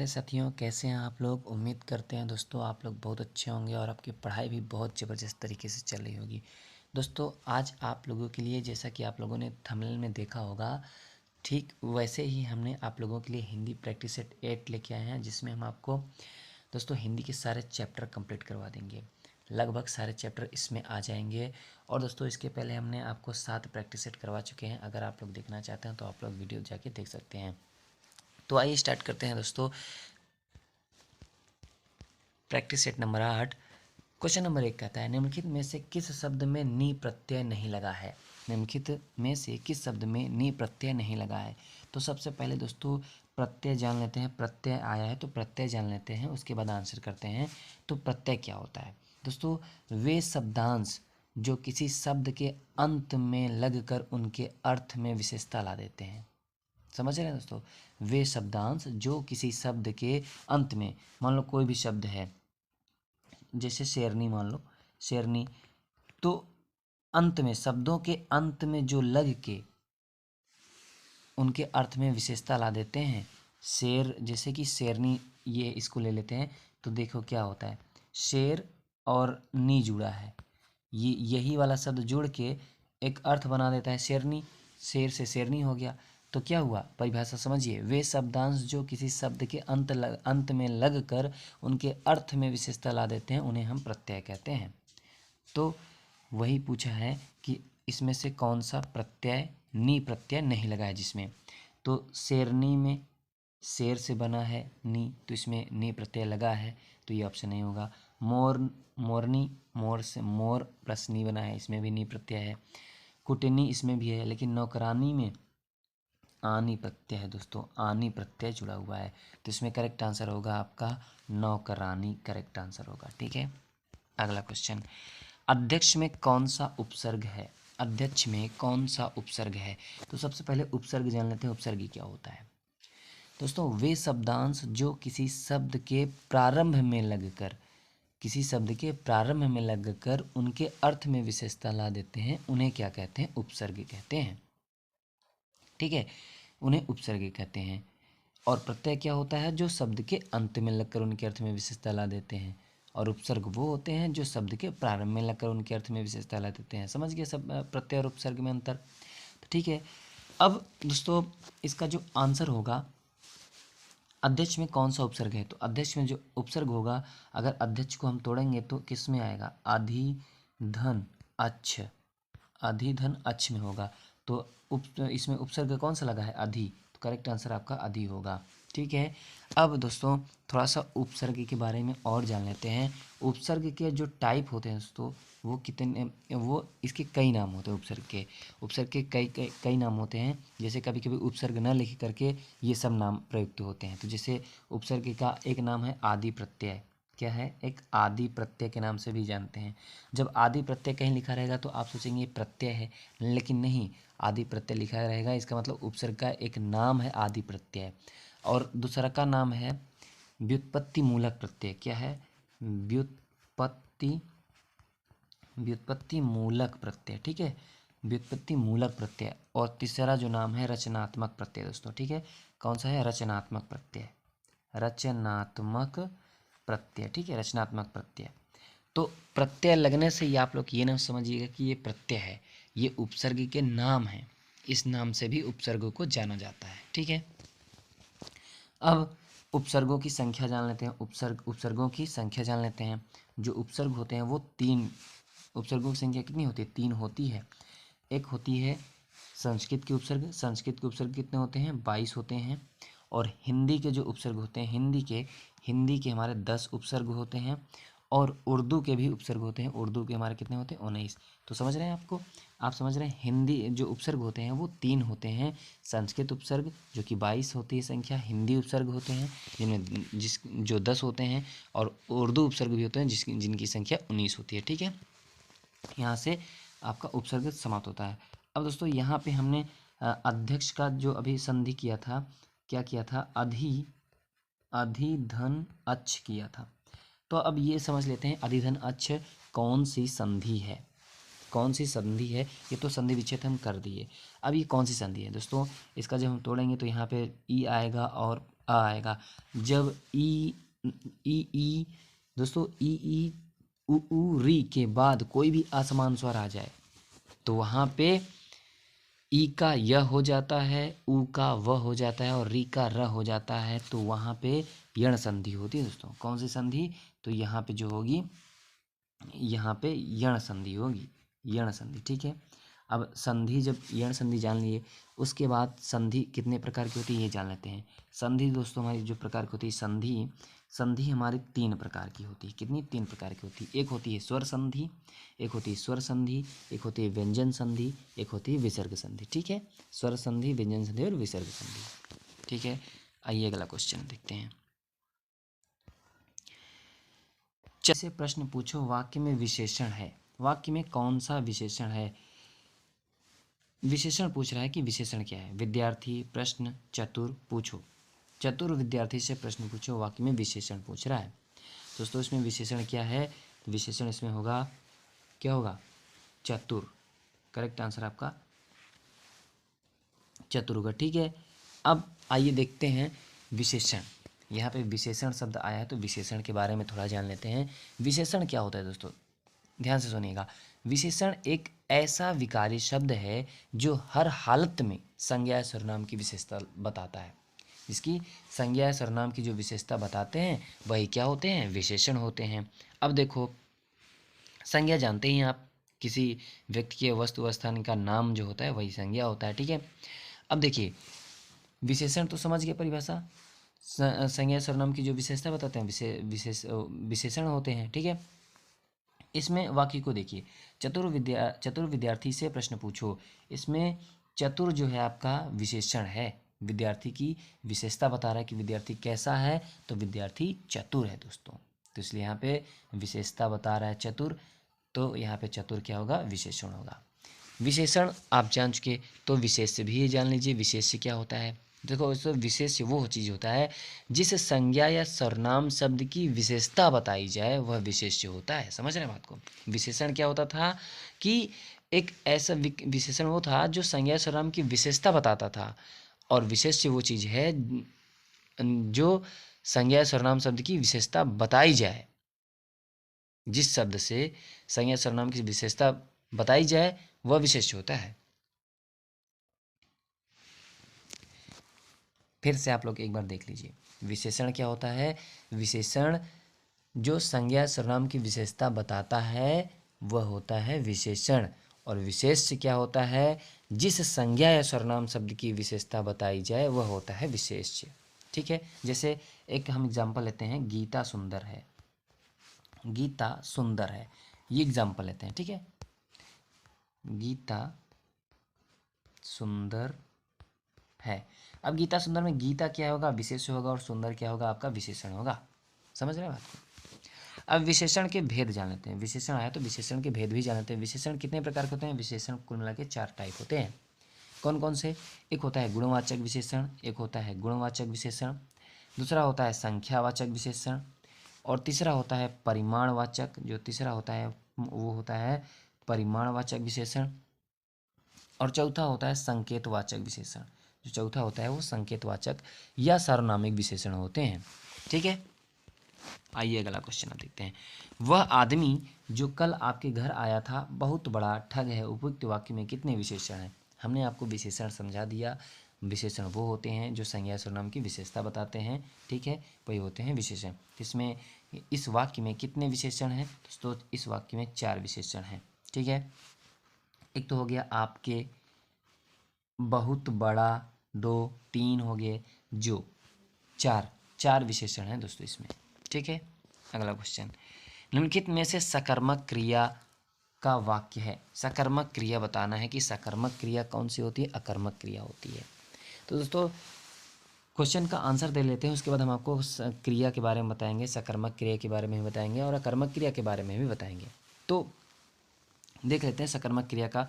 प्यारे साथियों, कैसे हैं आप लोग। उम्मीद करते हैं दोस्तों आप लोग बहुत अच्छे होंगे और आपकी पढ़ाई भी बहुत ज़बरदस्त तरीके से चल रही होगी। दोस्तों आज आप लोगों के लिए, जैसा कि आप लोगों ने थंबनेल में देखा होगा, ठीक वैसे ही हमने आप लोगों के लिए हिंदी प्रैक्टिस सेट 8 लेके आए हैं, जिसमें हम आपको दोस्तों हिंदी के सारे चैप्टर कंप्लीट करवा देंगे। लगभग सारे चैप्टर इसमें आ जाएंगे। और दोस्तों इसके पहले हमने आपको 7 प्रैक्टिस सेट करवा चुके हैं। अगर आप लोग देखना चाहते हैं तो आप लोग वीडियो जाके देख सकते हैं। तो आइए स्टार्ट करते हैं दोस्तों। Practice set number 8, question number 1 कहता है निम्नलिखित में से किस शब्द में नी प्रत्यय नहीं लगा है। निम्नलिखित में से किस शब्द में नी प्रत्यय नहीं लगा है। तो सबसे पहले दोस्तों प्रत्यय जान लेते हैं। प्रत्यय आया है तो प्रत्यय जान लेते हैं, उसके बाद आंसर करते हैं। तो प्रत्यय क्या होता है दोस्तों? वे शब्दांश जो किसी शब्द के अंत में लगकर उनके अर्थ में विशेषता ला देते हैं। समझ रहे हैं दोस्तों? वे शब्दांश जो किसी शब्द के अंत में, मान लो कोई भी शब्द है, जैसे शेरनी, मान लो शेरनी, तो अंत में, शब्दों के अंत में जो लग के उनके अर्थ में विशेषता ला देते हैं। शेर, जैसे कि शेरनी, ये इसको ले लेते हैं तो देखो क्या होता है, शेर और नी जुड़ा है, ये यही वाला शब्द जुड़ के एक अर्थ बना देता है शेरनी। शेर से शेरनी हो गया। तो क्या हुआ, परिभाषा समझिए। वे शब्दांश जो किसी शब्द के अंत में लग कर उनके अर्थ में विशेषता ला देते हैं, उन्हें हम प्रत्यय कहते हैं। तो वही पूछा है कि इसमें से कौन सा प्रत्यय नी प्रत्यय नहीं लगा है जिसमें। तो शेरनी में शेर से बना है नी, तो इसमें नी प्रत्यय लगा है, तो ये ऑप्शन नहीं होगा। मोरनी, मोर से मोर प्लस नी बना है, इसमें भी नी प्रत्यय है। कुटनी, इसमें भी है, लेकिन नौकरानी में आनी प्रत्यय है दोस्तों, आनी प्रत्यय जुड़ा हुआ है। तो इसमें करेक्ट आंसर होगा आपका नौकरानी, करेक्ट आंसर होगा। ठीक है, अगला क्वेश्चन, अध्यक्ष में कौन सा उपसर्ग है। अध्यक्ष में कौन सा उपसर्ग है। तो सबसे पहले उपसर्ग जान लेते हैं। उपसर्ग क्या होता है दोस्तों? वे शब्दांश जो किसी शब्द के प्रारंभ में लगकर, किसी शब्द के प्रारंभ में लगकर उनके अर्थ में विशेषता ला देते हैं, उन्हें क्या कहते हैं? उपसर्ग कहते हैं। ठीक है, उन्हें उपसर्ग कहते हैं। और प्रत्यय क्या होता है? जो शब्द के अंत में लगकर उनके अर्थ में विशेषता ला देते हैं। और उपसर्ग वो होते हैं जो शब्द के प्रारंभ में लगकर उनके अर्थ में विशेषता ला देते हैं। समझ गए सब प्रत्यय और उपसर्ग में अंतर? तो ठीक है, अब दोस्तों इसका जो आंसर होगा, अध्यक्ष में कौन सा उपसर्ग है। तो अध्यक्ष में जो उपसर्ग होगा, अगर अध्यक्ष को हम तोड़ेंगे तो किस में आएगा? अधि धन अच्छ, अधि धन अच्छ में होगा। तो इसमें उपसर्ग कौन सा लगा है? अधि। तो करेक्ट आंसर आपका अधि होगा। ठीक है, अब दोस्तों थोड़ा सा उपसर्ग के बारे में और जान लेते हैं। उपसर्ग के जो टाइप होते हैं दोस्तों, वो कितने, वो इसके कई नाम होते हैं। उपसर्ग के, उपसर्ग के कई कई कई नाम होते हैं। जैसे कभी कभी उपसर्ग न लिख करके ये सब नाम प्रयुक्त होते हैं। तो जैसे उपसर्ग का एक नाम है आदि प्रत्यय। क्या है? एक आदि प्रत्यय के नाम से भी जानते हैं। जब आदि प्रत्यय कहीं लिखा रहेगा तो आप सोचेंगे ये प्रत्यय है, लेकिन नहीं, आदि प्रत्यय लिखा रहेगा, इसका मतलब उपसर्ग का एक नाम है आदि प्रत्यय। और दूसरा का नाम है व्युत्पत्ति मूलक प्रत्यय। क्या है? व्युत्पत्ति, व्युत्पत्ति मूलक प्रत्यय। ठीक है, व्युत्पत्ति मूलक प्रत्यय। और तीसरा जो नाम है रचनात्मक प्रत्यय दोस्तों। ठीक है, कौन सा है? रचनात्मक प्रत्यय, रचनात्मक प्रत्यय। ठीक है, रचनात्मक प्रत्यय। तो प्रत्यय लगने से ही आप लोग ये ना समझिएगा कि ये प्रत्यय है, ये उपसर्ग के नाम है। इस नाम से भी उपसर्गों को जाना जाता है। ठीक है, अब उपसर्गों की संख्या जान लेते हैं। उपसर्गों की संख्या जान लेते हैं। जो उपसर्ग होते हैं वो 3, उपसर्गों की संख्या कितनी होती है? 3 होती है। एक होती है संस्कृत के उपसर्ग। संस्कृत के उपसर्ग कितने होते हैं? 22 होते हैं। और हिंदी के जो उपसर्ग होते हैं, हिंदी के हमारे 10 उपसर्ग होते हैं। और उर्दू के भी उपसर्ग होते हैं। उर्दू के हमारे कितने होते हैं? 19। तो समझ रहे हैं आपको? आप समझ रहे हैं? हिंदी जो उपसर्ग होते हैं वो 3 होते हैं। संस्कृत उपसर्ग जो कि 22 होती है संख्या, हिंदी उपसर्ग होते हैं जिनमें जो 10 होते हैं, और उर्दू उपसर्ग भी होते हैं जिनकी संख्या 19 होती है। ठीक है, यहाँ से आपका उपसर्ग समाप्त होता है। अब दोस्तों यहाँ पे हमने अध्यक्ष का जो अभी संधि किया था, क्या किया था? अधि धन अच्छ किया था। तो अब ये समझ लेते हैं अधिधन अच्छ कौन सी संधि है। कौन सी संधि है? ये तो संधि विच्छेद हम कर दिए। अब ये कौन सी संधि है दोस्तों? इसका जब हम तोड़ेंगे तो यहाँ पे ई आएगा और अ आएगा। जब ई दोस्तों ई उ री के बाद कोई भी असमान स्वर आ जाए तो वहाँ पे ई का य हो जाता है, उ का व हो जाता है और री का र हो जाता है, तो वहाँ पे यण संधि होती है दोस्तों। कौन सी संधि? तो यहाँ पे जो होगी, यहाँ पे यण संधि होगी, यण संधि। ठीक है। अब संधि, जब यण संधि जान लिए उसके बाद संधि कितने प्रकार की होती है ये जान लेते हैं। संधि दोस्तों हमारी जो प्रकार की होती है, संधि संधि हमारी 3 प्रकार की होती है। कितनी? 3 प्रकार की होती है। एक होती है स्वर संधि, एक होती है स्वर संधि, एक होती है व्यंजन संधि, एक होती है विसर्ग संधि। ठीक है। स्वर संधि, व्यंजन संधि और विसर्ग संधि। ठीक है। आइए अगला क्वेश्चन देखते हैं। से प्रश्न पूछो, वाक्य में विशेषण है। वाक्य में कौन सा विशेषण है? विशेषण पूछ रहा है कि विशेषण क्या है। विद्यार्थी, प्रश्न, चतुर, पूछो। चतुर विद्यार्थी से प्रश्न पूछो, वाक्य में विशेषण पूछ रहा है। दोस्तों इसमें विशेषण क्या है? विशेषण इसमें होगा, क्या होगा? चतुर। करेक्ट आंसर आपका चतुर होगा। ठीक है। अब आइए देखते हैं विशेषण। यहाँ पे विशेषण शब्द आया है तो विशेषण के बारे में थोड़ा जान लेते हैं। विशेषण क्या होता है दोस्तों? ध्यान से सुनिएगा। विशेषण एक ऐसा विकारी शब्द है जो हर हालत में संज्ञा या सर्वनाम की विशेषता बताता है। जिसकी संज्ञा या सर्वनाम की जो विशेषता बताते हैं वही क्या होते हैं? विशेषण होते हैं। अब देखो, संज्ञा जानते ही हैं आप, किसी व्यक्ति के वस्तु स्थान का नाम जो होता है वही संज्ञा होता है। ठीक है। अब देखिए, विशेषण तो समझ गए परिभाषा। संज्ञा सर्वनाम की जो विशेषता बताते हैं विशेषण होते हैं। ठीक है। इसमें वाक्य को देखिए, चतुर विद्यार्थी से प्रश्न पूछो। इसमें चतुर जो है आपका विशेषण है, विद्यार्थी की विशेषता बता रहा है कि विद्यार्थी कैसा है, तो विद्यार्थी चतुर है दोस्तों। तो इसलिए यहाँ पे विशेषता बता रहा है चतुर, तो यहाँ पे चतुर क्या होगा? विशेषण होगा। विशेषण आप जान चुके, तो विशेष्य भी जान लीजिए। विशेष्य क्या होता है? देखो दोस्तों, विशेष्य वो चीज़ होता है जिस संज्ञा या सर्वनाम शब्द की विशेषता बताई जाए वह विशेष्य होता है। समझ रहे हैं बात को? विशेषण क्या होता था कि एक ऐसा विशेषण वो था जो संज्ञा सर्वनाम की विशेषता बताता था, और विशेष्य वो चीज़ है जो संज्ञा सर्वनाम शब्द की विशेषता बताई जाए। जिस शब्द से संज्ञा सर्वनाम की विशेषता बताई जाए वह विशेष्य होता है। फिर से आप लोग एक बार देख लीजिए, विशेषण क्या होता है? विशेषण जो संज्ञा सर्वनाम की विशेषता बताता है वह होता है विशेषण। और विशेष्य क्या होता है? जिस संज्ञा या सर्वनाम शब्द की विशेषता बताई जाए वह होता है विशेष्य। ठीक है। जैसे एक हम एग्जाम्पल लेते हैं, गीता सुंदर है। गीता सुंदर है, ये एग्जाम्पल लेते हैं। ठीक है। गीता सुंदर है। अब गीता सुंदर में गीता क्या होगा? विशेष्य होगा, और सुंदर क्या होगा? आपका विशेषण होगा। समझ रहे हैं बात को? अब विशेषण के भेद जान लेते हैं। विशेषण आया तो विशेषण के भेद भी जान लेते हैं। विशेषण कितने प्रकार के होते हैं? विशेषण कुल मिला के 4 टाइप होते हैं। कौन कौन से? एक होता है गुणवाचक विशेषण, एक होता है गुणवाचक विशेषण, दूसरा होता है संख्यावाचक विशेषण, और तीसरा होता है परिमाणवाचक। जो तीसरा होता है वो होता है परिमाणवाचक विशेषण, और चौथा होता है संकेतवाचक विशेषण। जो चौथा होता है वो संकेतवाचक या सार्वनामिक विशेषण होते हैं। ठीक है। आइए अगला क्वेश्चन आप देखते हैं। वह आदमी जो कल आपके घर आया था बहुत बड़ा ठग है। उपयुक्त वाक्य में कितने विशेषण हैं? हमने आपको विशेषण समझा दिया। विशेषण वो होते हैं जो संज्ञा सर्वनाम की विशेषता बताते हैं। ठीक है, वही होते हैं विशेषण। इसमें इस वाक्य में कितने विशेषण हैं? तो इस वाक्य में 4 विशेषण हैं। ठीक है। एक तो हो गया आपके, बहुत बड़ा, 2, 3 हो गए, जो, 4 विशेषण हैं दोस्तों इसमें। ठीक है। अगला क्वेश्चन, निम्नलिखित में से सकर्मक क्रिया का वाक्य है। सकर्मक क्रिया बताना है कि सकर्मक क्रिया कौन सी होती है, अकर्मक क्रिया होती है। तो दोस्तों क्वेश्चन का आंसर दे लेते हैं, उसके बाद हम आपको क्रिया के बारे में बताएंगे, सकर्मक क्रिया के बारे में भी बताएंगे और अकर्मक क्रिया के बारे में भी बताएंगे। तो देख लेते हैं सकर्मक क्रिया का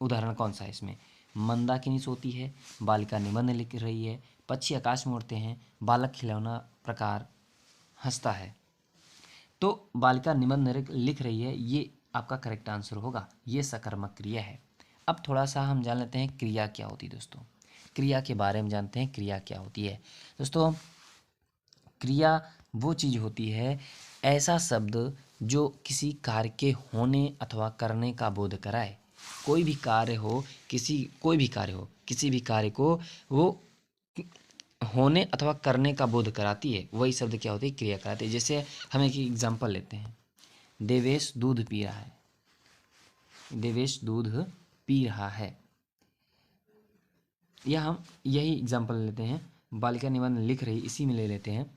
उदाहरण कौन सा है इसमें। मंदाकिनी सोती है, बालिका निबंध लिख रही है, पक्षी आकाश में उड़ते हैं, बालक खिलौना प्रकार हंसता है। तो बालिका निबंध लिख रही है, ये आपका करेक्ट आंसर होगा। ये सकर्मक क्रिया है। अब थोड़ा सा हम जान लेते हैं क्रिया क्या होती है दोस्तों। क्रिया के बारे में जानते हैं। क्रिया क्या होती है दोस्तों? क्रिया वो चीज़ होती है, ऐसा शब्द जो किसी कार्य के होने अथवा करने का बोध कराए। कोई भी कार्य हो, कोई भी कार्य हो, किसी भी कार्य को वो होने अथवा करने का बोध कराती है, वही शब्द क्या होती है? क्रिया कराती है। जैसे हम एक एग्जाम्पल लेते हैं, देवेश दूध पी रहा है। देवेश दूध पी रहा है, या हम यही एग्जाम्पल लेते हैं, बालिका निबंध लिख रही, इसी में ले लेते हैं।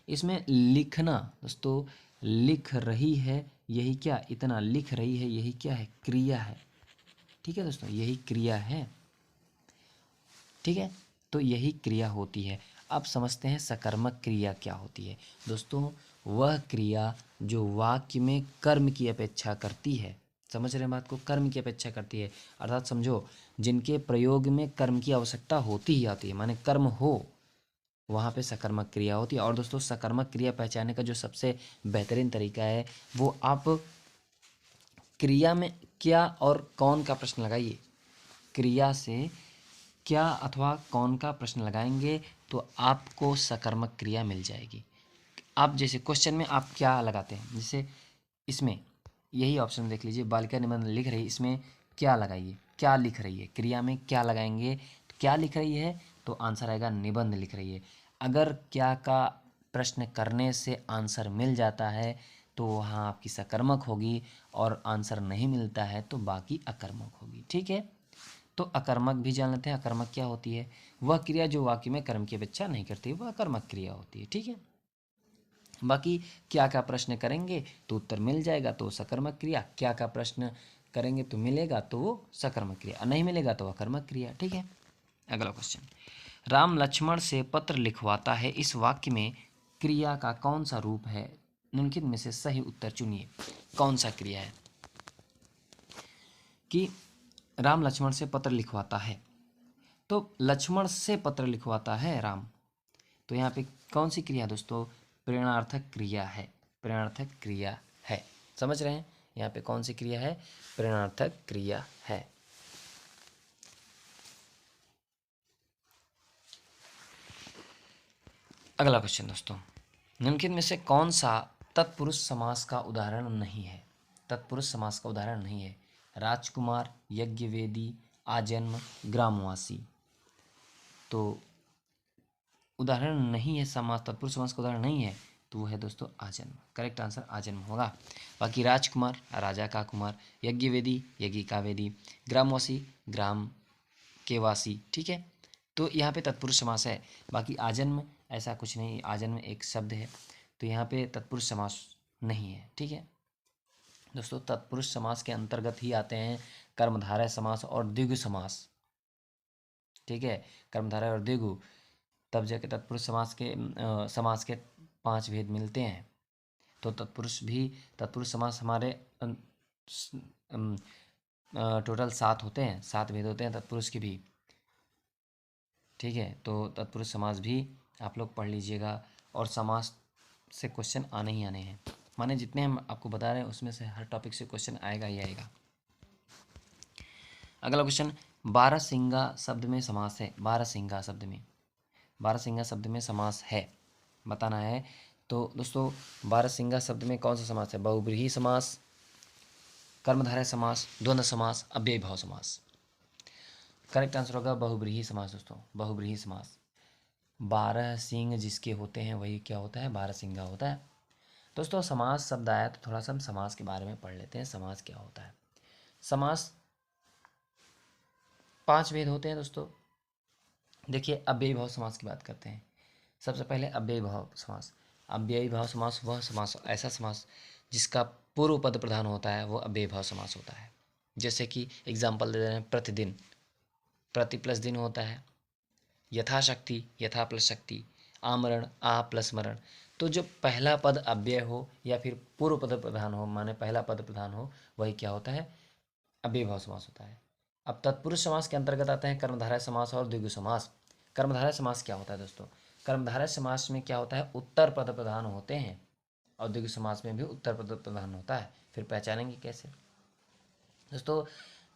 इसमें लिखना दोस्तों, लिख रही है, यही क्या, इतना लिख रही है, यही क्या है? क्रिया है। ठीक है दोस्तों, यही क्रिया है। ठीक है, तो यही क्रिया होती है। अब समझते हैं सकर्मक क्रिया क्या होती है। दोस्तों, वह क्रिया जो वाक्य में कर्म की अपेक्षा करती है। समझ रहे हैं बात को? कर्म की अपेक्षा करती है, अर्थात समझो, जिनके प्रयोग में कर्म की आवश्यकता होती ही आती है, माने कर्म हो, वहाँ पे सकर्मक क्रिया होती है। और दोस्तों, सकर्मक क्रिया पहचानने का जो सबसे बेहतरीन तरीका है, वो आप क्रिया में क्या और कौन का प्रश्न लगाइए। क्रिया से क्या अथवा कौन का प्रश्न लगाएंगे तो आपको सकर्मक क्रिया मिल जाएगी। आप जैसे क्वेश्चन में आप क्या लगाते हैं, जैसे इसमें यही ऑप्शन देख लीजिए, बालिका निबंध लिख रही, इसमें क्या लगाइए, क्या लिख रही है। क्रिया में क्या लगाएंगे, तो क्या लिख रही है, तो आंसर आएगा निबंध लिख रही है। अगर क्या का प्रश्न करने से आंसर मिल जाता है तो वहाँ आपकी सकर्मक होगी, और आंसर नहीं मिलता है तो बाकी अकर्मक होगी। ठीक है, तो अकर्मक भी जान लेते हैं। अकर्मक क्या होती है? वह क्रिया जो वाक्य में कर्म की अपेक्षा नहीं करती, वह अकर्मक क्रिया होती है। ठीक है, बाकी क्या का प्रश्न करेंगे तो उत्तर मिल जाएगा तो सकर्मक क्रिया, क्या का प्रश्न करेंगे तो मिलेगा तो वो सकर्मक क्रिया, नहीं मिलेगा तो अकर्मक क्रिया। ठीक है, अगला क्वेश्चन, राम लक्ष्मण से पत्र लिखवाता है, इस वाक्य में क्रिया का कौन सा रूप है? निम्नलिखित में से सही उत्तर चुनिए। कौन सा क्रिया है कि राम लक्ष्मण से पत्र लिखवाता है? तो लक्ष्मण से पत्र लिखवाता है राम, तो यहाँ पे कौन सी क्रिया दोस्तों? प्रेरणार्थक क्रिया है। प्रेरणार्थक क्रिया है, समझ रहे हैं? यहाँ पे कौन सी क्रिया है? प्रेरणार्थक क्रिया है। अगला क्वेश्चन दोस्तों, निम्नलिखित में से कौन सा तत्पुरुष समास का उदाहरण नहीं है? तत्पुरुष समास का उदाहरण नहीं है। राजकुमार, यज्ञवेदी, आजन्म, ग्रामवासी। तो उदाहरण नहीं है समास, तत्पुरुष समास का उदाहरण नहीं है, तो वो है दोस्तों आजन्म। करेक्ट आंसर आजन्म होगा। बाकी राजकुमार, राजा का कुमार, यज्ञवेदी, यज्ञ का वेदी, ग्रामवासी, ग्राम के वासी। ठीक है, तो यहाँ पे तत्पुरुष समास है। बाकी आजन्म ऐसा कुछ नहीं, आजन्म एक शब्द है, तो यहाँ पे तत्पुरुष समास नहीं है। ठीक है दोस्तों, तत्पुरुष समास के अंतर्गत ही आते हैं कर्मधारय समास और द्विगु समास। ठीक है, कर्मधारय और द्विगु, तब जाके तत्पुरुष समास के 5 भेद मिलते हैं। तो तत्पुरुष समास हमारे टोटल 7 होते हैं, 7 भेद होते हैं तत्पुरुष के भी। ठीक है, तो तत्पुरुष समास भी आप लोग पढ़ लीजिएगा, और समास से क्वेश्चन आने ही आने हैं, माने जितने हम आपको बता रहे हैं उसमें से हर टॉपिक से क्वेश्चन आएगा ही आएगा। अगला क्वेश्चन, बारहसिंगा शब्द में समास है। बारहसिंगा शब्द में समास है, बताना है। तो दोस्तों, बारहसिंगा शब्द में कौन सा समास है? बहुब्रीहि समास, कर्मधारय समास, द्वंद्व समास, अव्ययीभाव समास। करेक्ट आंसर होगा बहुब्रीहि समास दोस्तों, बहुब्रीहि समास। 12 सिंह जिसके होते हैं वही क्या होता है? बारहसिंगा होता है। दोस्तों, समास शब्द आया तो थोड़ा सा हम समास के बारे में पढ़ लेते हैं, समास क्या होता है। समास 5 भेद होते हैं दोस्तों। देखिए, अव्ययीभाव समास की बात करते हैं। सबसे पहले अव्ययीभाव समास। अव्ययीभाव समास वह समास, ऐसा समास जिसका पूर्व पद प्रधान होता है, वो अव्ययीभाव समास होता है। जैसे कि एग्जाम्पल दे रहे हैं, प्रतिदिन, प्रति प्लस दिन होता है। यथाशक्ति, यथा प्लस शक्ति। आमरण, आ प्लस मरण। तो जो पहला पद अव्यय हो या फिर पूर्व पद प्रधान हो, माने पहला पद प्रधान हो, वही क्या होता है? अव्ययीभाव समास होता है। अब तत्पुरुष समास के अंतर्गत आते हैं कर्मधारय समास और द्विगु समास। कर्मधारय समास क्या होता है दोस्तों? कर्मधारय समास में क्या होता है? उत्तर पद प्रधान होते हैं, और द्विगु समास में भी उत्तर पद प्रधान होता है। फिर पहचानेंगे कैसे दोस्तों?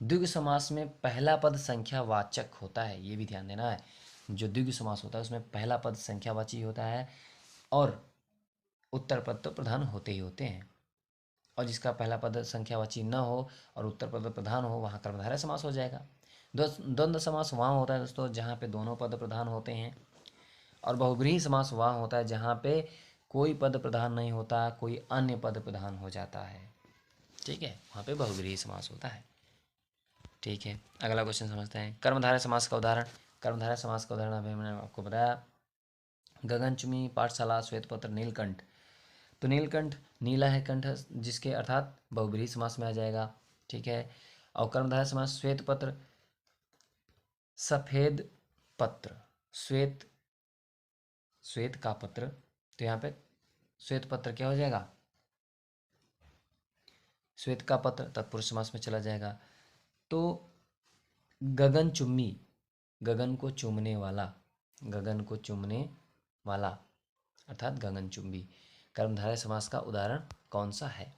द्विगु समास में पहला पद संख्यावाचक होता है, ये भी ध्यान देना है। जो द्विगु समास होता है उसमें पहला पद संख्यावाची होता है और उत्तर पद तो प्रधान होते ही होते हैं। और जिसका पहला पद संख्यावाची न हो और उत्तर पद प्रधान हो वहाँ कर्मधारय समास हो जाएगा। द्वंद्व समास वहाँ होता है दोस्तों जहाँ पे दोनों पद प्रधान होते हैं, और बहुब्रीहि समास वहाँ होता है जहाँ पे कोई पद प्रधान नहीं होता, कोई अन्य पद प्रधान हो जाता है। ठीक है, वहाँ पे बहुब्रीहि समास होता है। ठीक है, अगला क्वेश्चन समझते हैं। कर्मधारय समास का उदाहरण। कर्मधारय समास का उदाहरण अभी मैंने आपको बताया, गगनचुमी, पाठशाला, श्वेतपत्र, नीलकंठ। तो नीलकंठ नीला है कंठ, जिसके अर्थात बहुब्रीहि समास में आ जाएगा। ठीक है, और कर्मधारय समास श्वेतपत्र, सफेद पत्र, श्वेत श्वेत का पत्र, तो यहाँ पे श्वेत पत्र क्या हो जाएगा, श्वेत का पत्र तत्पुरुष समास में चला जाएगा। तो गगन चुम्मी, गगन को चूमने वाला, गगन को चूमने वाला अर्थात गगन चुंबी, कर्मधारय समास का उदाहरण कौन सा है?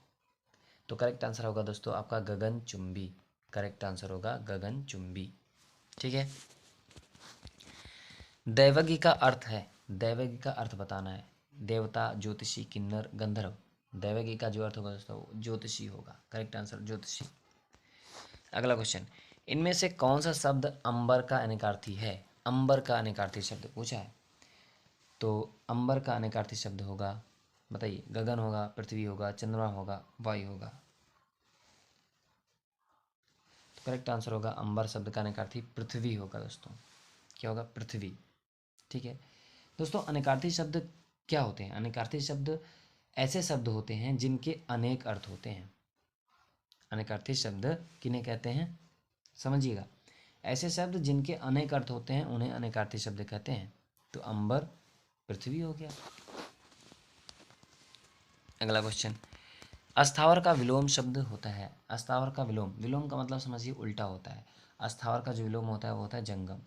तो करेक्ट आंसर होगा दोस्तों आपका गगन चुंबी। करेक्ट आंसर होगा गगन चुंबी। ठीक है, दैवज्ञ का अर्थ है, दैवज्ञ का अर्थ बताना है। देवता, ज्योतिषी, किन्नर, गंधर्व। दैवज्ञ का जो अर्थ होगा दोस्तों ज्योतिषी होगा। करेक्ट आंसर ज्योतिषी। अगला क्वेश्चन, इनमें से कौन सा शब्द अंबर का अनेकार्थी है? अंबर का अनेकार्थी शब्द पूछा है, तो अंबर का अनेकार्थी शब्द होगा, बताइए। गगन होगा, पृथ्वी होगा, चंद्रमा होगा, वायु होगा। तो करेक्ट आंसर होगा अंबर शब्द का अनेकार्थी पृथ्वी होगा दोस्तों। क्या होगा? पृथ्वी। ठीक है दोस्तों, अनेकार्थी शब्द क्या होते हैं? अनेकार्थी शब्द ऐसे शब्द होते हैं जिनके अनेक अर्थ होते हैं। अनेकार्थी शब्द किन्हें कहते हैं? समझिएगा, ऐसे शब्द जिनके अनेक अर्थ होते हैं उन्हें अनेकार्थी शब्द कहते हैं। तो अंबर पृथ्वी हो गया। अगला क्वेश्चन, अस्थावर का विलोम शब्द होता है। अस्थावर का विलोम, विलोम का मतलब समझिए उल्टा होता है। अस्थावर का जो विलोम होता है वो होता है जंगम।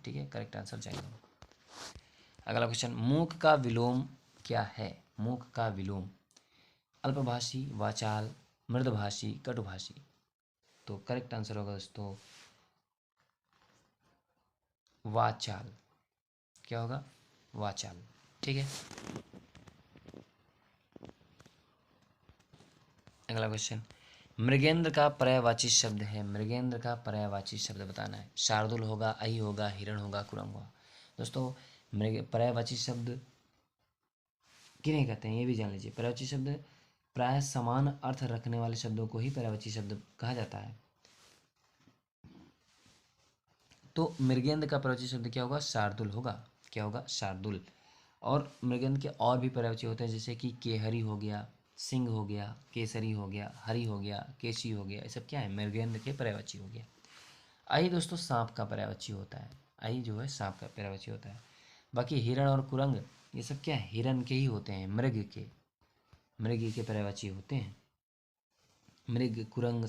ठीक है, करेक्ट आंसर जंगम। अगला क्वेश्चन, मूक का विलोम क्या है? मूक का विलोम अल्पभाषी, वाचाल, मृदभाषी, कटुभाषी। तो करेक्ट आंसर होगा दोस्तों वाचाल। क्या होगा? वाचाल। ठीक है, अगला क्वेश्चन, मृगेंद्र का पर्यायवाची शब्द है। मृगेंद्र का पर्यायवाची शब्द बताना है। शार्दुल होगा, अहि होगा, हिरण होगा, कुरंग होगा। दोस्तों मृग पर्यायवाची शब्द किन्हें कहते हैं ये भी जान लीजिए। पर्यायवाची शब्द प्राय समान अर्थ रखने वाले शब्दों को ही पर्यायवाची शब्द कहा जाता है। तो मृगेंद्र का पर्यायवाची शब्द क्या होगा? शार्दुल होगा। क्या होगा? शार्दुल। और मृगेंद्र के और भी पर्यायवाची होते हैं, जैसे कि केहरी हो गया, सिंह हो गया, केसरी हो गया, हरि हो गया, केशी हो गया। ये सब क्या है? मृगेंद्र के पर्यायवाची हो गया। आई दोस्तों सांप का पर्यायवाची होता है। आई जो है सांप का पर्यायवाची होता है। बाकी हिरण और कुरंग ये सब क्या है? हिरण के ही होते हैं, मृग के, मृग के पर्यायवाची होते हैं। मृग, कुरंग,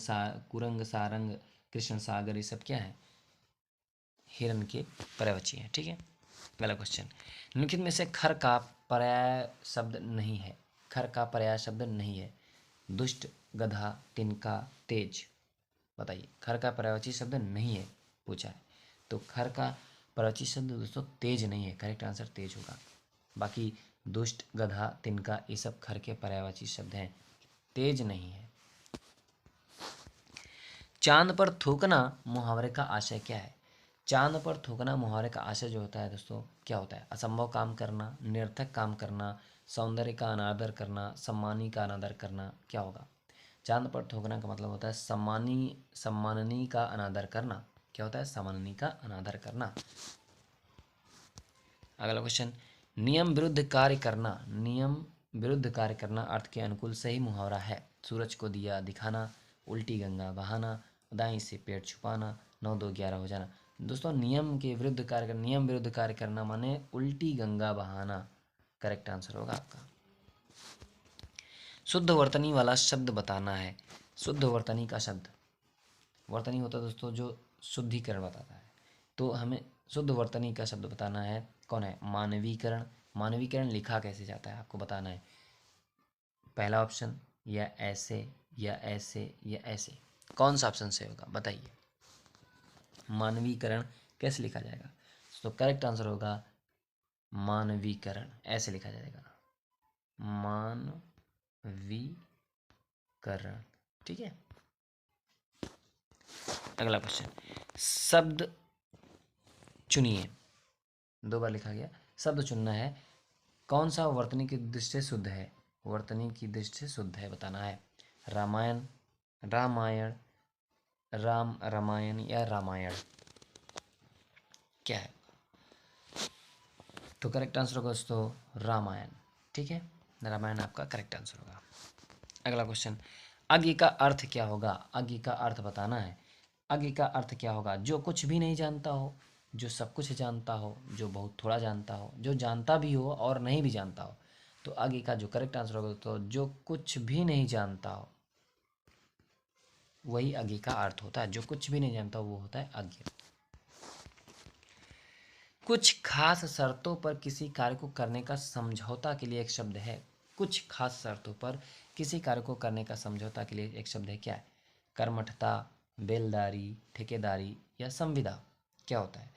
सारंग, कृष्ण सागर, ये सब क्या है? हिरण के पर्यायवाची हैं। ठीक है, अगला क्वेश्चन, निम्नलिखित में से खर का पर्याय शब्द नहीं है। खर का पर्याय शब्द नहीं है। दुष्ट, गधा, तिनका, तेज। बताइए, खर का पर्यायवाची शब्द नहीं है पूछा है। तो खर का पर्यायवाची शब्द दोस्तों तेज नहीं है। करेक्ट आंसर तेज होगा। बाकी दुष्ट, गधा, तिनका ये सब खर के पर्यायवाची शब्द हैं, तेज नहीं है। चांद पर थूकना मुहावरे का आशय क्या है? चांद पर थूकना मुहावरे का आशय जो होता है दोस्तों क्या होता है? असंभव काम करना, निरर्थक काम करना, सौंदर्य का अनादर करना, सम्मानी का अनादर करना। क्या होगा? चांद पर थूकना का मतलब होता है सम्माननीय का अनादर करना। क्या होता है? सम्माननीय का अनादर करना। अगला क्वेश्चन, नियम विरुद्ध कार्य करना। नियम विरुद्ध कार्य करना अर्थ के अनुकूल सही मुहावरा है। सूरज को दिया दिखाना, उल्टी गंगा बहाना, दाई से पेट छुपाना, 9 2 11 हो जाना। दोस्तों नियम के विरुद्ध कार्य करना, नियम विरुद्ध कार्य करना माने उल्टी गंगा बहाना। करेक्ट आंसर होगा आपका। शुद्ध वर्तनी वाला शब्द बताना है। शुद्ध वर्तनी का शब्द, वर्तनी होता है दोस्तों जो शुद्धिकरण बताता है, तो हमें शुद्ध वर्तनी का शब्द बताना है। कौन है? मानवीकरण। मानवीकरण लिखा कैसे जाता है आपको बताना है। पहला ऑप्शन, या ऐसे, या ऐसे, या ऐसे। कौन सा ऑप्शन से होगा बताइए। मानवीकरण कैसे लिखा जाएगा? तो करेक्ट आंसर होगा मानवीकरण, ऐसे लिखा जाएगा, मानवीकरण। ठीक है। अगला क्वेश्चन, शब्द चुनिए, 2 बार लिखा गया, शब्द चुनना है। कौन सा वर्तनी की दृष्टि से शुद्ध है? वर्तनी की दृष्टि से शुद्ध है बताना है। रामायण, रामायण, रामायण या रामायण, क्या है? तो करेक्ट आंसर होगा दोस्तों रामायण। ठीक है, रामायण आपका करेक्ट आंसर होगा। अगला क्वेश्चन, अज्ञ का अर्थ क्या होगा? अज्ञ का अर्थ बताना है। अज्ञ का अर्थ क्या होगा? जो कुछ भी नहीं जानता हो, जो सब कुछ जानता हो, जो बहुत थोड़ा जानता हो, जो जानता भी हो और नहीं भी जानता हो। तो अज्ञ का जो करेक्ट आंसर होगा तो जो कुछ भी नहीं जानता हो, वही अज्ञ का अर्थ होता है। जो कुछ भी नहीं जानता वो होता है अज्ञ। कुछ खास शर्तों पर किसी कार्य को करने का समझौता के लिए एक शब्द है। कुछ खास शर्तों पर किसी कार्य को करने का समझौता के लिए एक शब्द है, क्या है? कर्मठता, बेलदारी, ठेकेदारी या संविदा, क्या होता है?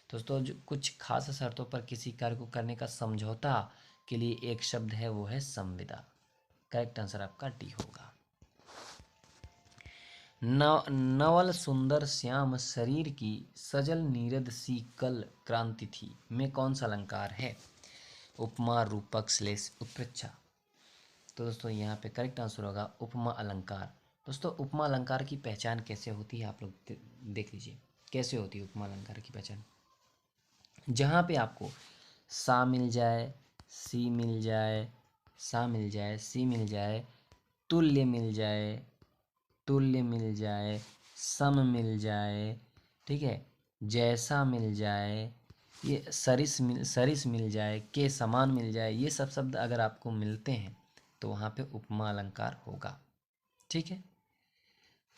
दोस्तों जो कुछ खास शर्तों पर किसी कार्य को करने का समझौता के लिए एक शब्द है वो है संविदा। करेक्ट आंसर आपका डी होगा। नवल सुंदर श्याम शरीर की सजल नीरद सी कल क्रांति थी में कौन सा अलंकार है? उपमा, रूपक, श्लेष, उत्प्रेक्षा। तो दोस्तों यहाँ पे करेक्ट आंसर होगा उपमा अलंकार। दोस्तों उपमा अलंकार की पहचान कैसे होती है आप लोग देख लीजिए, कैसे होती है उपमा अलंकार की पहचान। जहाँ पे आपको सा मिल जाए, सी मिल जाए, सा मिल जाए, सी मिल जाए, तुल्य मिल जाए, तुल्य मिल जाए, सम मिल जाए, ठीक है, जैसा मिल जाए, ये सरिस मिल जाए, के समान मिल जाए, ये सब शब्द अगर आपको मिलते हैं तो वहाँ पे उपमा अलंकार होगा। ठीक है।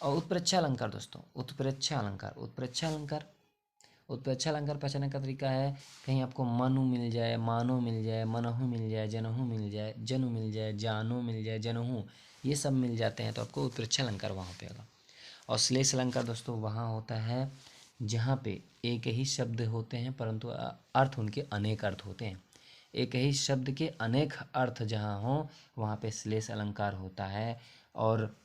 और उत्प्रेक्षा अलंकार दोस्तों, उत्प्रेक्षा अलंकार, उत्प्रेक्षा अलंकार, उत्प्रेक्षा अलंकार पहचानने का तरीका है, कहीं आपको मनु मिल जाए, मानो मिल जाए, मनहु मिल जाए, जनहु मिल जाए, जनु मिल जाए, जानो मिल जाए, जनहु, ये सब मिल जाते हैं तो आपको उत्प्रेक्षा अलंकार वहाँ पे होगा। और श्लेष अलंकार दोस्तों वहाँ होता है जहाँ पे एक ही शब्द होते हैं परंतु अर्थ उनके अनेक अर्थ होते हैं। एक ही शब्द के अनेक अर्थ जहाँ हों वहाँ पे श्लेष अलंकार होता है। और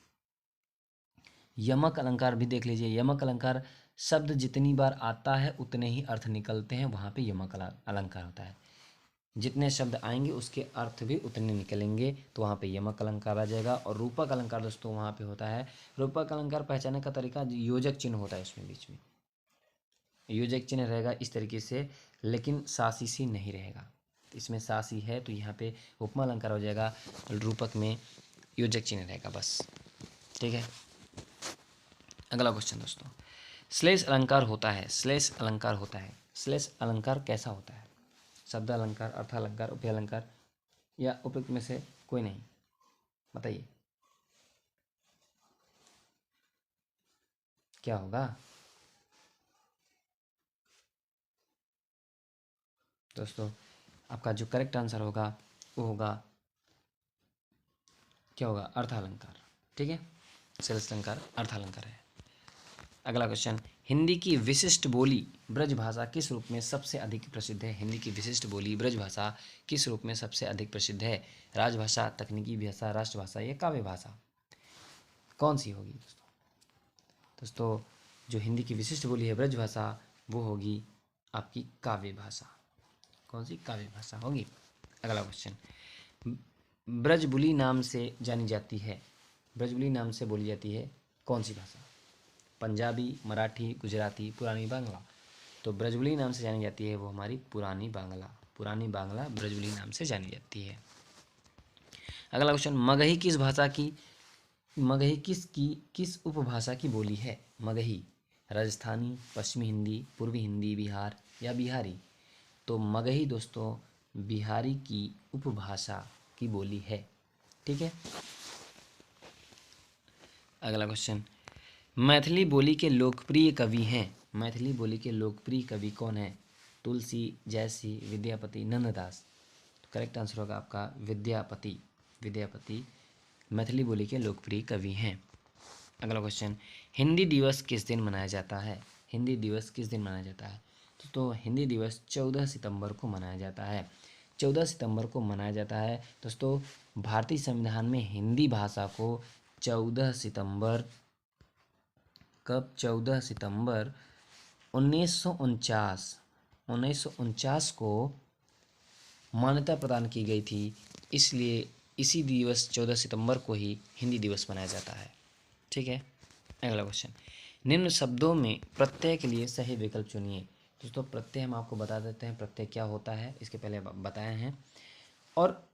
यमक अलंकार भी देख लीजिए, यमक अलंकार शब्द जितनी बार आता है उतने ही अर्थ निकलते हैं, वहाँ पे यमक अलंकार होता है। जितने शब्द आएंगे उसके अर्थ भी उतने निकलेंगे तो वहाँ पे यमक अलंकार आ जाएगा। और रूपक अलंकार दोस्तों वहाँ पे होता है, रूपक अलंकार पहचानने का तरीका योजक चिन्ह होता है, उसमें बीच में योजक चिन्ह रहेगा इस तरीके से, लेकिन सासी सी नहीं रहेगा। इसमें सासी है तो यहाँ पे उपमा अलंकार हो जाएगा, रूपक में योजक चिन्ह रहेगा बस। ठीक है। अगला क्वेश्चन दोस्तों, श्लेष अलंकार होता है, श्लेष अलंकार होता है, श्लेष अलंकार कैसा होता है? शब्द अलंकार, अर्थ अलंकार, उभय अलंकार या उपयुक्त में से कोई नहीं, बताइए क्या होगा? दोस्तों आपका जो करेक्ट आंसर होगा वो होगा, क्या होगा? अर्थ अलंकार। ठीक है, श्लेष अलंकार अर्थ अलंकार है। अगला क्वेश्चन, हिंदी की विशिष्ट बोली ब्रज भाषा किस रूप में सबसे अधिक प्रसिद्ध है? हिंदी की विशिष्ट बोली ब्रज भाषा किस रूप में सबसे अधिक प्रसिद्ध है? राजभाषा, तकनीकी भाषा, राष्ट्रभाषा या काव्य भाषा, कौन सी होगी दोस्तों? दोस्तों जो हिंदी की विशिष्ट बोली है ब्रज भाषा वो होगी आपकी काव्य भाषा। कौन सी? काव्य भाषा होगी। अगला क्वेश्चन, ब्रजबुली नाम से जानी जाती है, ब्रजबुली नाम से बोली जाती है कौन सी भाषा? पंजाबी, मराठी, गुजराती, पुरानी बांग्ला। तो ब्रजबुली नाम से जानी जाती है वो हमारी पुरानी बांग्ला, पुरानी बांग्ला ब्रजबुली नाम से जानी जाती है। अगला क्वेश्चन, मगही किस भाषा की, मगही किस उपभाषा की बोली है? मगही राजस्थानी, पश्चिमी हिंदी, पूर्वी हिंदी, बिहार या बिहारी। तो मगही दोस्तों बिहारी की उपभाषा की बोली है। ठीक है। अगला क्वेश्चन, मैथिली बोली के लोकप्रिय कवि हैं, मैथिली बोली के लोकप्रिय कवि कौन है? तुलसी, जयसी, विद्यापति, नंददास। तो करेक्ट आंसर होगा आपका विद्यापति, विद्यापति मैथिली बोली के लोकप्रिय कवि हैं। अगला क्वेश्चन, हिंदी दिवस किस दिन मनाया जाता है? हिंदी दिवस किस दिन मनाया जाता है? तो हिंदी दिवस 14 सितंबर को मनाया जाता है। 14 सितंबर को मनाया जाता है। दोस्तों भारतीय संविधान में हिंदी भाषा को 14 सितंबर कब 14 सितंबर 1949 को मान्यता प्रदान की गई थी। इसलिए इसी दिवस 14 सितंबर को ही हिंदी दिवस मनाया जाता है। ठीक है, अगला क्वेश्चन, निम्न शब्दों में प्रत्यय के लिए सही विकल्प चुनिए। दोस्तों प्रत्यय हम आपको बता देते हैं प्रत्यय क्या होता है, इसके पहले बताए हैं और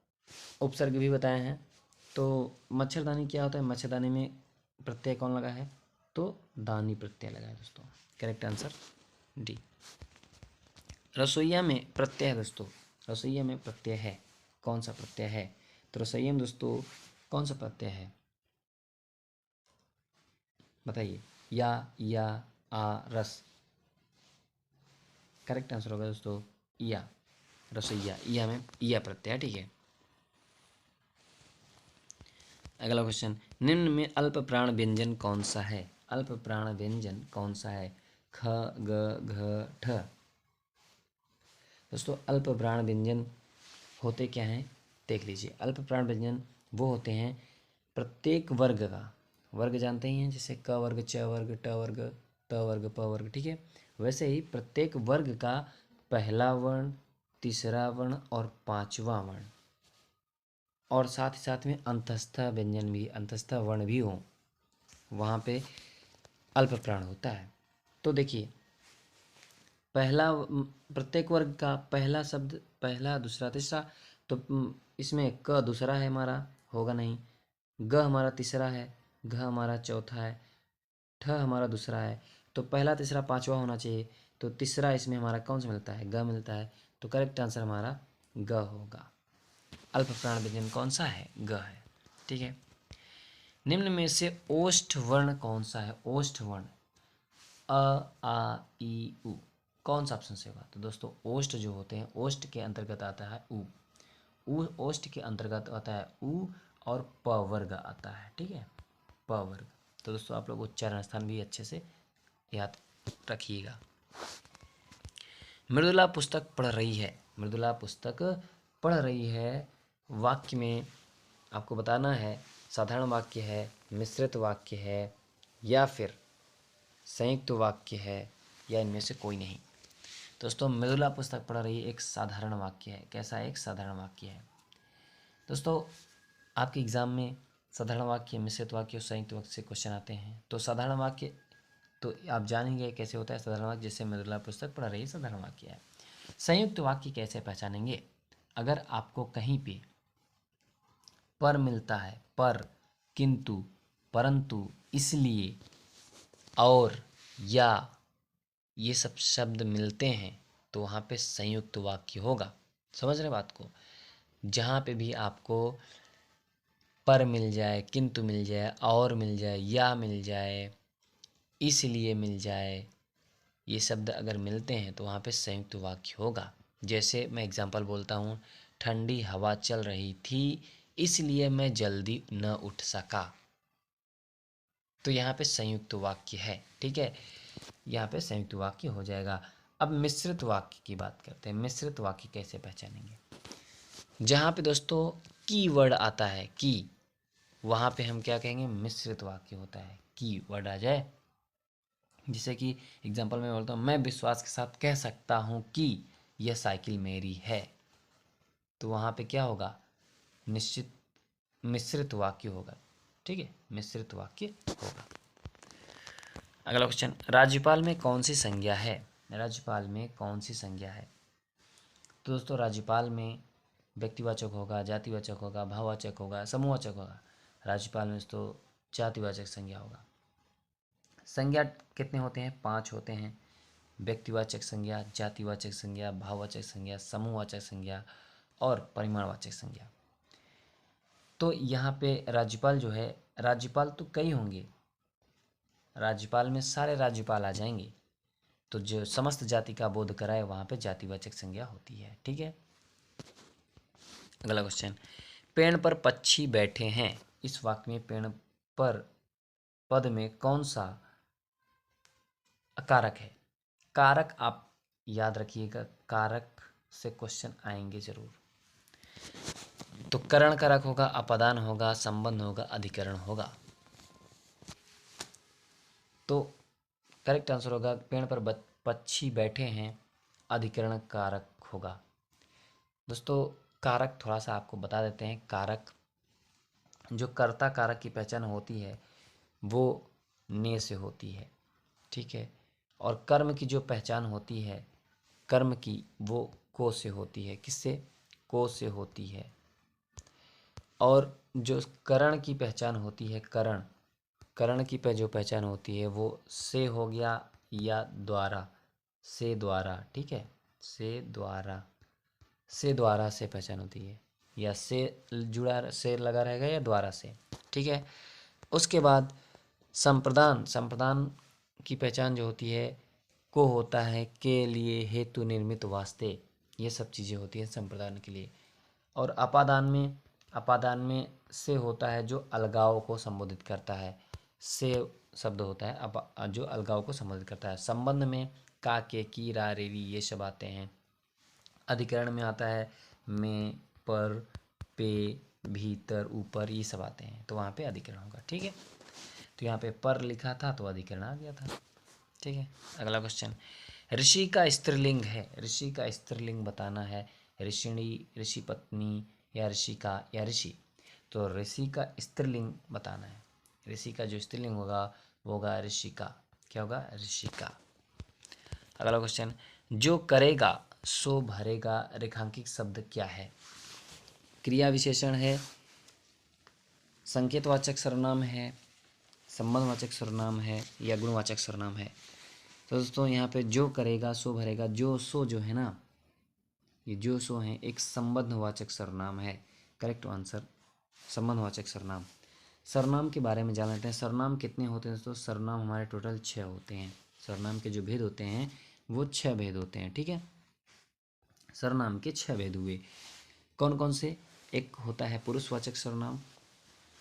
उपसर्ग भी बताए हैं। तो मच्छरदानी क्या होता है? मच्छरदानी में प्रत्यय कौन लगा है? तो दानी प्रत्यय लगा है दोस्तों। Correct answer D. रसोईया में प्रत्यय है दोस्तों, रसोईया में प्रत्यय है। कौन सा प्रत्यय है? तो रसोईया में दोस्तों कौन सा प्रत्यय है बताइए? या आ रस। करेक्ट आंसर होगा दोस्तों या। रसोईया या में या प्रत्यय। ठीक है, अगला क्वेश्चन, निम्न में अल्प प्राण व्यंजन कौन सा है? अल्प प्राण व्यंजन कौन सा है? ख ग घ ठ। दोस्तों अल्प प्राण व्यंजन होते क्या हैं देख लीजिए। अल्प प्राण व्यंजन वो होते हैं प्रत्येक वर्ग का, वर्ग जानते ही हैं, जैसे क वर्ग, च वर्ग, ट वर्ग, त वर्ग, प वर्ग। ठीक है, वैसे ही प्रत्येक वर्ग का पहला वर्ण, तीसरा वर्ण और पांचवा वर्ण और साथ ही साथ में अंतस्थ व्यंजन भी, अंतस्थ वर्ण भी हो, वहाँ पे अल्प प्राण होता है। तो देखिए पहला प्रत्येक वर्ग का पहला शब्द, पहला दूसरा तीसरा, तो इसमें क दूसरा है हमारा, होगा नहीं। ग हमारा तीसरा है, घ हमारा चौथा है, ठ हमारा दूसरा है। तो पहला तीसरा पांचवा होना चाहिए। तो तीसरा इसमें हमारा कौन सा मिलता है? ग मिलता है। तो करेक्ट आंसर हमारा ग होगा। अल्प प्राण व्यंजन कौन सा है? ग है। ठीक है, निम्न में से ओष्ठ वर्ण कौन सा है? ओष्ठ वर्ण अ आ ई उ, कौन सा ऑप्शन से होगा? तो दोस्तों ओष्ठ जो होते हैं, ओष्ठ के अंतर्गत आता है उ ओष्ठ के अंतर्गत आता है उ और प वर्ग आता है। ठीक है, प वर्ग। तो दोस्तों आप लोग उच्चारण स्थान भी अच्छे से याद रखिएगा। मृदुला पुस्तक पढ़ रही है, मृदुला पुस्तक पढ़ रही है, वाक्य में आपको बताना है साधारण वाक्य है, मिश्रित वाक्य है या फिर संयुक्त वाक्य है या इनमें से कोई नहीं। दोस्तों मृदुला पुस्तक पढ़ रही है एक साधारण वाक्य है। कैसा है? एक साधारण वाक्य है। दोस्तों आपके एग्जाम में साधारण वाक्य, मिश्रित वाक्य और संयुक्त वाक्य से क्वेश्चन आते हैं। तो साधारण वाक्य तो आप जानेंगे कैसे होता है साधारण वाक्य, जैसे मृदुला पुस्तक पढ़ रही है साधारण वाक्य है। संयुक्त वाक्य कैसे पहचानेंगे? अगर आपको कहीं पे पर मिलता है, पर, किंतु, परंतु, इसलिए, और, या, ये सब शब्द मिलते हैं तो वहाँ पे संयुक्त वाक्य होगा। समझ रहे बात को? जहाँ पे भी आपको पर मिल जाए, किंतु मिल जाए, और मिल जाए, या मिल जाए, इसलिए मिल जाए, ये शब्द अगर मिलते हैं तो वहाँ पे संयुक्त वाक्य होगा। जैसे मैं एग्जांपल बोलता हूँ, ठंडी हवा चल रही थी इसलिए मैं जल्दी न उठ सका। तो यहाँ पे संयुक्त वाक्य है। ठीक है, यहाँ पे संयुक्त वाक्य हो जाएगा। अब मिश्रित वाक्य की बात करते हैं। मिश्रित वाक्य कैसे पहचानेंगे? जहाँ पे दोस्तों की वर्ड आता है, की, वहाँ पे हम क्या कहेंगे? मिश्रित वाक्य होता है। की वर्ड आ जाए, जैसे कि एग्जांपल में बोलता हूँ, मैं विश्वास के साथ कह सकता हूँ कि यह साइकिल मेरी है। तो वहाँ पे क्या होगा? निश्चित मिश्रित वाक्य होगा। ठीक है, मिश्रित वाक्य होगा। अगला क्वेश्चन, राज्यपाल में कौन सी संज्ञा है? राज्यपाल में कौन सी संज्ञा है? तो दोस्तों राज्यपाल में व्यक्तिवाचक होगा, जातिवाचक होगा, भाववाचक होगा, समूहवाचक होगा। राज्यपाल में तो जातिवाचक संज्ञा होगा। संज्ञा कितने होते हैं? 5 होते हैं। व्यक्तिवाचक संज्ञा, जातिवाचक संज्ञा, भाववाचक संज्ञा, समूहवाचक संज्ञा और परिमाणवाचक संज्ञा। तो यहाँ पे राज्यपाल जो है, राज्यपाल तो कई होंगे, राज्यपाल में सारे राज्यपाल आ जाएंगे। तो जो समस्त जाति का बोध कराए वहाँ पे जातिवाचक संज्ञा होती है। ठीक है, अगला क्वेश्चन, पेड़ पर पक्षी बैठे हैं, इस वाक्य में पेड़ पर पद में कौन सा कारक है। कारक आप याद रखिएगा, कारक से क्वेश्चन आएंगे जरूर। तो करण कारक होगा, अपादान होगा, संबंध होगा, अधिकरण होगा। तो करेक्ट आंसर होगा पेड़ पर पक्षी बैठे हैं, अधिकरण कारक होगा। दोस्तों कारक थोड़ा सा आपको बता देते हैं। कारक, जो कर्ता कारक की पहचान होती है वो ने से होती है, ठीक है। और कर्म की जो पहचान होती है, कर्म की, वो को से होती है। किससे? को से होती है। और जो करण की पहचान होती है, करण, करण की जो पहचान होती है वो से हो गया या द्वारा, से द्वारा, ठीक है। से द्वारा, से द्वारा से पहचान होती है, या से जुड़ा, से लगा रहेगा, या द्वारा से, ठीक है। उसके बाद संप्रदान, संप्रदान की पहचान जो होती है, को होता है के लिए, हेतु, निर्मित, वास्ते, ये सब चीज़ें होती हैं संप्रदान के लिए। और अपादान में, अपादान में से होता है जो अलगाव को संबोधित करता है। से शब्द होता है जो अलगाव को संबोधित करता है। संबंध में का, के, की, रा, रे, री, ये सब आते हैं। अधिकरण में आता है में, पर, पे, भीतर, ऊपर, ये सब आते हैं, तो वहाँ पे अधिकरण होगा, ठीक है। तो यहाँ पे पर लिखा था तो अधिकरण आ गया था, ठीक है। अगला क्वेश्चन, ऋषि का स्त्रीलिंग है, ऋषि का स्त्रीलिंग बताना है। ऋषिणी, ऋषि पत्नी, या ऋषिका, या ऋषि। तो ऋषि का स्त्रीलिंग बताना है। ऋषि का जो स्त्रीलिंग होगा वो होगा ऋषिका। क्या होगा? ऋषिका। अगला क्वेश्चन, जो करेगा सो भरेगा, रेखांकित शब्द क्या है? क्रिया विशेषण है, संकेतवाचक सर्वनाम है, संबंधवाचक सर्वनाम है, या गुणवाचक सर्वनाम है? तो दोस्तों यहाँ पे जो करेगा सो भरेगा, जो सो जो है ना, ये जो सो है एक संबंधवाचक सर्वनाम है। करेक्ट आंसर संबंधवाचक सर्वनाम। सर्वनाम के बारे में जान लेते हैं। सर्वनाम कितने होते हैं दोस्तों? सर्वनाम हमारे टोटल 6 होते हैं। सर्वनाम के जो भेद होते हैं वो 6 भेद होते हैं, ठीक है। सर्वनाम के 6 भेद हुए। कौन कौन से? एक होता है पुरुषवाचक सर्वनाम,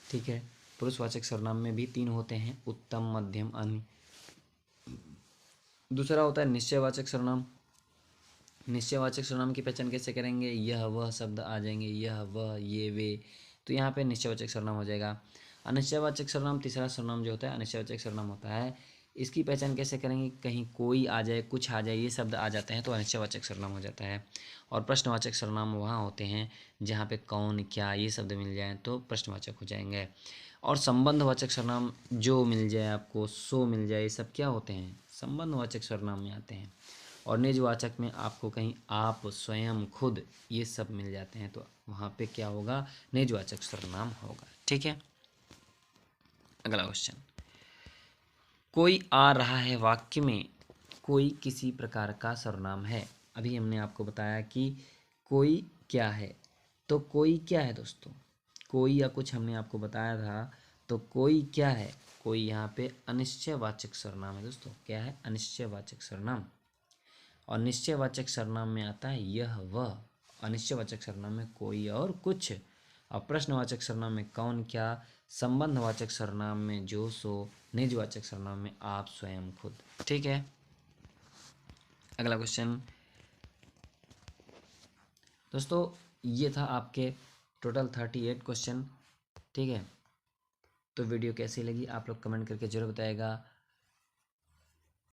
ठीक है। पुरुषवाचक सर्वनाम में भी 3 होते हैं, उत्तम, मध्यम, अन्य। दूसरा होता है निश्चयवाचक सर्वनाम। निश्चयवाचक सर्वनाम की पहचान कैसे करेंगे? यह वह शब्द आ जाएंगे, यह वह, ये वे, तो यहाँ पे निश्चयवाचक सर्वनाम हो जाएगा। अनिश्चयवाचक सर्वनाम, तीसरा सर्वनाम जो होता है अनिश्चयवाचक सर्वनाम होता है। इसकी पहचान कैसे करेंगे? कहीं कोई आ जाए, कुछ आ जाए, ये शब्द आ जाते हैं तो अनिश्चयवाचक सर्वनाम हो जाता है। और प्रश्नवाचक सर्वनाम वहाँ होते हैं जहाँ पे कौन, क्या, ये शब्द मिल जाए तो प्रश्नवाचक हो जाएंगे। और संबंधवाचक सर्वनाम जो मिल जाए आपको, सो मिल जाए, ये सब क्या होते हैं? संबंधवाचक सर्वनाम में आते हैं। और निजवाचक में आपको कहीं आप, स्वयं, खुद, ये सब मिल जाते हैं तो वहाँ पे क्या होगा? निजवाचक सर्वनाम होगा, ठीक है। अगला क्वेश्चन, कोई आ रहा है वाक्य में कोई किसी प्रकार का सर्वनाम है। अभी हमने आपको बताया कि कोई क्या है, तो कोई क्या है दोस्तों? कोई या कुछ हमने आपको बताया था, तो कोई क्या है? कोई यहाँ पे अनिश्चयवाचक सर्वनाम है दोस्तों। क्या है? अनिश्चयवाचक सर्वनाम। और निश्चयवाचक सर्वनाम में आता है यह वह। अनिश्चयवाचक सर्वनाम में कोई और कुछ। और प्रश्नवाचक सर्वनाम में कौन, क्या। संबंधवाचक सर्वनाम में जो, सो। निजवाचक सर्वनाम में आप, स्वयं, खुद, ठीक है। अगला क्वेश्चन दोस्तों, ये था आपके टोटल 38 क्वेश्चन, ठीक है। तो वीडियो कैसी लगी आप लोग कमेंट करके जरूर बताइएगा।